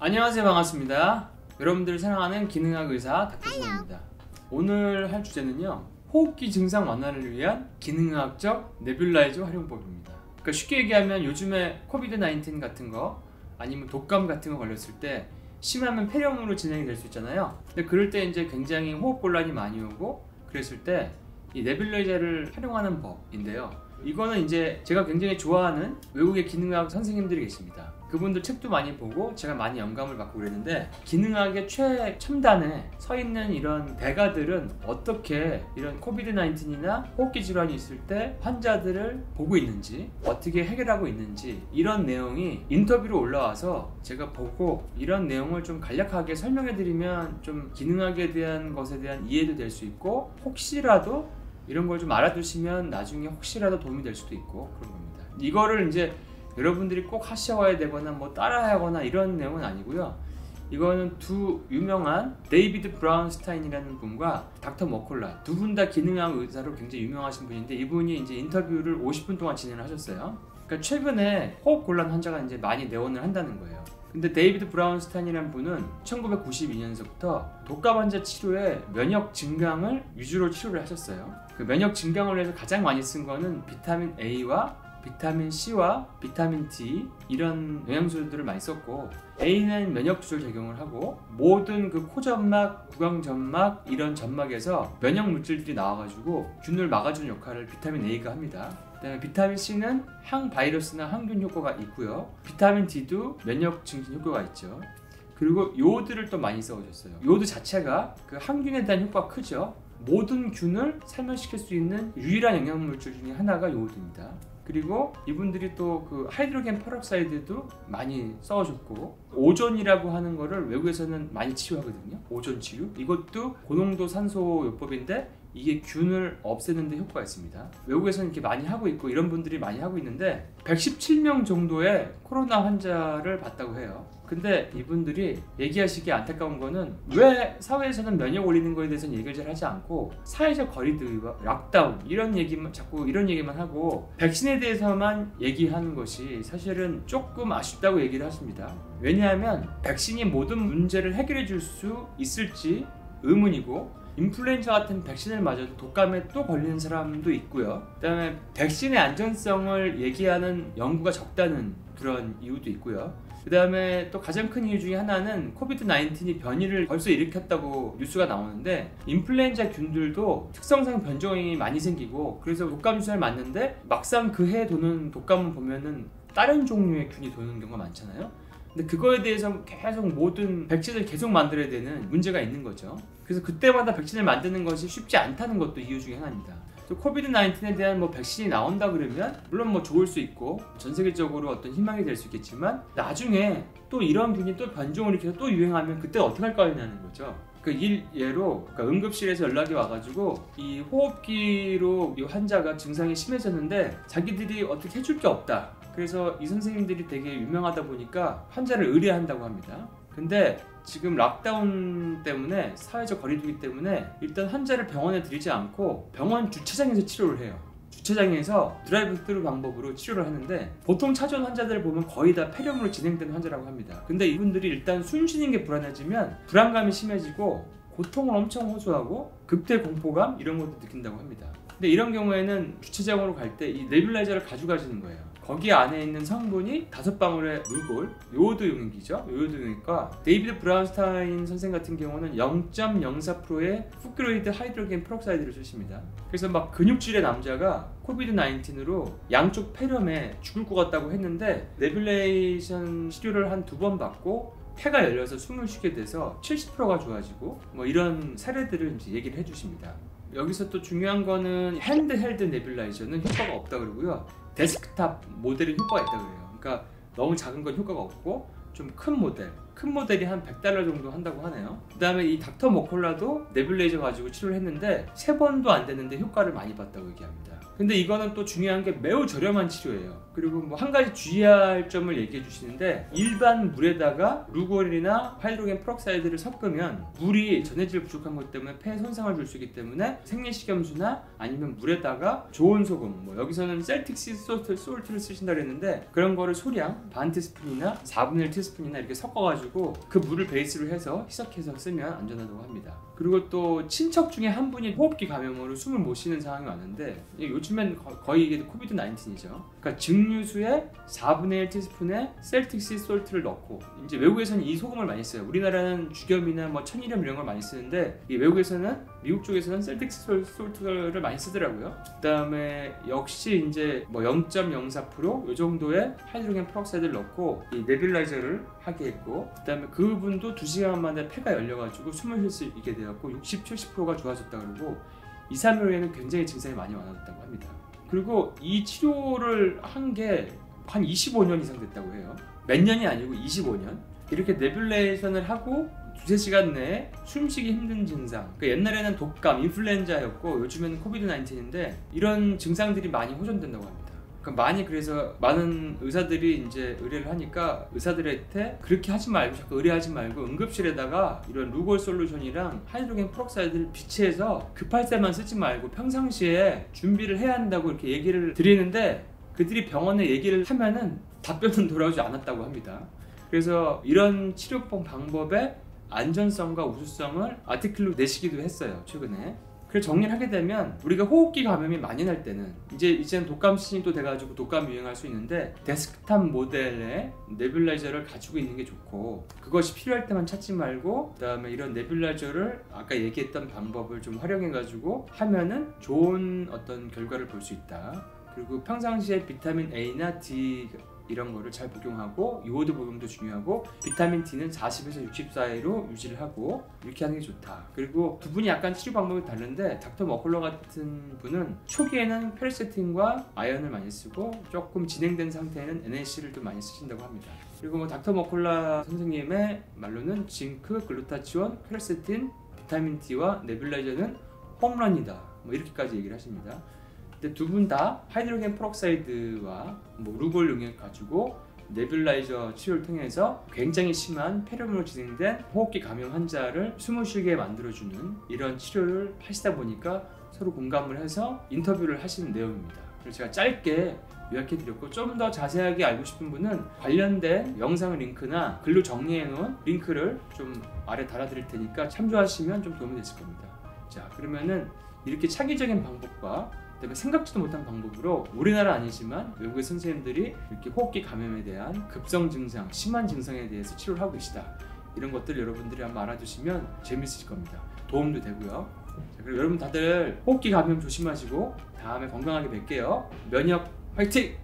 안녕하세요, 반갑습니다. 여러분들 사랑하는 기능학 의사 닥터주입니다. 오늘 할 주제는요, 호흡기 증상 완화를 위한 기능학적 네뷸라이저 활용법입니다. 그러니까 쉽게 얘기하면 요즘에 코비드-19 같은 거 아니면 독감 같은 거 걸렸을 때 심하면 폐렴으로 진행이 될 수 있잖아요. 근데 그럴 때 이제 굉장히 호흡곤란이 많이 오고 그랬을 때 이 네뷸라이저를 활용하는 법인데요. 이거는 이제 제가 굉장히 좋아하는 외국의 기능학 선생님들이 계십니다. 그분들 책도 많이 보고 제가 많이 영감을 받고 그랬는데, 기능학의 최첨단에 서 있는 이런 대가들은 어떻게 이런 코비드-19이나 호흡기 질환이 있을 때 환자들을 보고 있는지, 어떻게 해결하고 있는지, 이런 내용이 인터뷰로 올라와서 제가 보고 이런 내용을 좀 간략하게 설명해 드리면 좀 기능학에 대한 것에 대한 이해도 될 수 있고, 혹시라도 이런 걸 좀 알아두시면 나중에 혹시라도 도움이 될 수도 있고 그런 겁니다. 이거를 이제 여러분들이 꼭 하셔야 되거나 뭐 따라야 하거나 이런 내용은 아니고요. 이거는 두 유명한 데이비드 브라운스타인이라는 분과 닥터 머콜라, 두 분 다 기능학 의사로 굉장히 유명하신 분인데, 이분이 이제 인터뷰를 50분 동안 진행을 하셨어요. 그러니까 최근에 호흡곤란 환자가 이제 많이 내원을 한다는 거예요. 근데 데이비드 브라운스타인이라는 분은 1992년서부터 독감 환자 치료에 면역 증강을 위주로 치료를 하셨어요. 그 면역 증강을 위해서 가장 많이 쓴 거는 비타민 A와 비타민 C와 비타민 D, 이런 영양소들을 많이 썼고, A는 면역 조절 작용을 하고 모든 그 코점막, 구강점막 이런 점막에서 면역 물질들이 나와가지고 균을 막아주는 역할을 비타민 A가 합니다. 그다음에 비타민 C는 항바이러스나 항균 효과가 있고요. 비타민 D도 면역 증진 효과가 있죠. 그리고 요오드를 또 많이 써오셨어요. 요오드 자체가 그 항균에 대한 효과가 크죠. 모든 균을 살면시킬 수 있는 유일한 영양물질 중에 하나가 요오드입니다. 그리고 이분들이 또 그 하이드로겐 페록사이드도 많이 써오셨고, 오존이라고 하는 거를 외국에서는 많이 치료하거든요. 오존 치료. 이것도 고농도 산소요법인데 이게 균을 없애는 데 효과가 있습니다. 외국에서는 이렇게 많이 하고 있고 이런 분들이 많이 하고 있는데, 117명 정도의 코로나 환자를 봤다고 해요. 근데 이분들이 얘기하시기에 안타까운 거는, 왜 사회에서는 면역 올리는 거에 대해서는 얘기를 잘 하지 않고 사회적 거리두기와 락다운 이런 얘기만, 자꾸 이런 얘기만 하고 백신에 대해서만 얘기하는 것이 사실은 조금 아쉽다고 얘기를 하십니다. 왜냐하면 백신이 모든 문제를 해결해 줄 수 있을지 의문이고, 인플루엔자 같은 백신을 맞아도 독감에 또 걸리는 사람도 있고요. 그 다음에 백신의 안전성을 얘기하는 연구가 적다는 그런 이유도 있고요. 그 다음에 또 가장 큰 이유 중에 하나는 코비드-19이 변이를 벌써 일으켰다고 뉴스가 나오는데, 인플루엔자 균들도 특성상 변종이 많이 생기고, 그래서 독감 주사를 맞는데 막상 그 해에 도는 독감을 보면은 다른 종류의 균이 도는 경우가 많잖아요. 근데 그거에 대해서 계속 모든 백신을 계속 만들어야 되는 문제가 있는 거죠. 그래서 그때마다 백신을 만드는 것이 쉽지 않다는 것도 이유 중에 하나입니다. 또 코비드-19에 대한 뭐 백신이 나온다 그러면 물론 뭐 좋을 수 있고 전 세계적으로 어떤 희망이 될 수 있겠지만, 나중에 또 이런 균이 또 변종을 일으켜서 또 유행하면 그때 어떻게 할 거냐는 거죠. 그 일예로, 그러니까 응급실에서 연락이 와가지고 이 호흡기로 이 환자가 증상이 심해졌는데 자기들이 어떻게 해줄 게 없다. 그래서 이 선생님들이 되게 유명하다 보니까 환자를 의뢰한다고 합니다. 근데 지금 락다운 때문에, 사회적 거리두기 때문에 일단 환자를 병원에 들이지 않고 병원 주차장에서 치료를 해요. 주차장에서 드라이브 스루 방법으로 치료를 하는데, 보통 찾아온 환자들을 보면 거의 다 폐렴으로 진행된 환자라고 합니다. 근데 이분들이 일단 숨 쉬는 게 불안해지면 불안감이 심해지고 고통을 엄청 호소하고 극대 공포감 이런 것도 느낀다고 합니다. 근데 이런 경우에는 주차장으로 갈 때 이 네뷸라이저를 가져가시는 거예요. 거기 안에 있는 성분이 5방울의 루골, 요오드 용액이죠. 요오드 용액과 데이비드 브라운스타인 선생 같은 경우는 0.04%의 푸크로이드 하이드로겐 페록사이드를 쓰십니다. 그래서 막 근육질의 남자가 코비드-19으로 양쪽 폐렴에 죽을 것 같다고 했는데, 네뷸레이션 치료를 한 2번 받고 폐가 열려서 숨을 쉬게 돼서 70%가 좋아지고 뭐 이런 사례들을 이제 얘기를 해주십니다. 여기서 또 중요한 거는 핸드헬드 네뷸라이저는 효과가 없다 그러고요. 데스크탑 모델은 효과가 있다 그래요. 그러니까 너무 작은 건 효과가 없고 좀 큰 모델이 한 $100 정도 한다고 하네요. 그 다음에 이 닥터 머콜라도 네뷸라이저 가지고 치료를 했는데 3번도 안 됐는데 효과를 많이 봤다고 얘기합니다. 근데 이거는 또 중요한 게 매우 저렴한 치료예요. 그리고 뭐 한 가지 주의할 점을 얘기해 주시는데, 일반 물에다가 루골이나 하이드로겐 페록사이드를 섞으면 물이 전해질 부족한 것 때문에 폐에 손상을 줄 수 있기 때문에 생리식염수나 아니면 물에다가 좋은 소금, 뭐 여기서는 셀틱시 솔트를 쓰신다고 했는데, 그런 거를 소량 반 티스푼이나 4분의 1 티스푼이나 이렇게 섞어가지고 끓여가지고 그 물을 베이스로 해서 희석해서 쓰면 안전하다고 합니다. 그리고 또 친척 중에 한 분이 호흡기 감염으로 숨을 못 쉬는 상황이 왔는데, 요즘엔 거의 이게 코비드 19이죠. 그러니까 증류수에 4분의 1티스푼의 셀틱 씨 솔트를 넣고, 이제 외국에서는 이 소금을 많이 써요. 우리나라는 죽염이나 뭐 천일염 이런 걸 많이 쓰는데, 이 외국에서는, 미국 쪽에서는 셀틱 씨 솔트를 많이 쓰더라고요. 그 다음에 역시 이제 뭐 0.04% 이 정도의 하이드로겐 프록사이드를 넣고 이 네뷸라이저를 하게 했고, 그 다음에 그분도 2시간 만에 폐가 열려가지고 숨을 쉴 수 있게 되었고 60-70%가 좋아졌다 그러고 2-3일 후에는 굉장히 증상이 많이 완화됐다고 합니다. 그리고 이 치료를 한 게 한 25년 이상 됐다고 해요. 몇 년이 아니고 25년. 이렇게 네뷸레이션을 하고 2-3시간 내에 숨쉬기 힘든 증상, 그러니까 옛날에는 독감, 인플루엔자였고 요즘에는 코비드 19인데 이런 증상들이 많이 호전된다고 합니다. 그래서 많은 의사들이 이제 의뢰를 하니까 의사들한테 그렇게 하지 말고, 자꾸 의뢰하지 말고 응급실에다가 이런 루골 솔루션이랑 하이드로겐 프록사이드를 비치해서 급할 때만 쓰지 말고 평상시에 준비를 해야 한다고 이렇게 얘기를 드리는데, 그들이 병원에 얘기를 하면은 답변은 돌아오지 않았다고 합니다. 그래서 이런 치료법 방법의 안전성과 우수성을 아티클로 내시기도 했어요, 최근에. 그래서 정리를 하게 되면, 우리가 호흡기 감염이 많이 날 때는 이제는 독감 시즌도 돼가지고 독감 유행할 수 있는데 데스크탑 모델의 네뷸라이저를 가지고 있는 게 좋고, 그것이 필요할 때만 찾지 말고, 그 다음에 이런 네뷸라이저를 아까 얘기했던 방법을 좀 활용해가지고 하면은 좋은 어떤 결과를 볼 수 있다. 그리고 평상시에 비타민 A나 D 이런 거를 잘 복용하고, 요오드 복용도 중요하고, 비타민 D는 40에서 60 사이로 유지를 하고, 이렇게 하는 게 좋다. 그리고 두 분이 약간 치료 방법이 다른데, 닥터 머클러 같은 분은 초기에는 페르세틴과 아연을 많이 쓰고, 조금 진행된 상태에는 NaC를 또 많이 쓰신다고 합니다. 그리고 뭐 닥터 머클러 선생님의 말로는 징크, 글루타치온, 페르세틴, 비타민 D와 네뷸라이저는 홈런이다, 뭐 이렇게까지 얘기를 하십니다. 두 분 다 하이드로겐 프록사이드와 뭐 루골 용액 가지고 네뷸라이저 치료를 통해서 굉장히 심한 폐렴으로 진행된 호흡기 감염 환자를 숨을 쉬게 만들어주는 이런 치료를 하시다 보니까 서로 공감을 해서 인터뷰를 하시는 내용입니다. 그래서 제가 짧게 요약해 드렸고, 좀 더 자세하게 알고 싶은 분은 관련된 영상 링크나 글로 정리해 놓은 링크를 좀 아래 달아 드릴 테니까 참조하시면 좀 도움이 됐을 겁니다. 자, 그러면은 이렇게 창의적인 방법과 그다음에 생각지도 못한 방법으로 우리나라 아니지만 외국의 선생님들이 이렇게 호흡기 감염에 대한 급성 증상, 심한 증상에 대해서 치료를 하고 계시다. 이런 것들 여러분들이 한번 알아두시면 재밌으실 겁니다. 도움도 되고요. 자, 그리고 여러분 다들 호흡기 감염 조심하시고 다음에 건강하게 뵐게요. 면역 화이팅!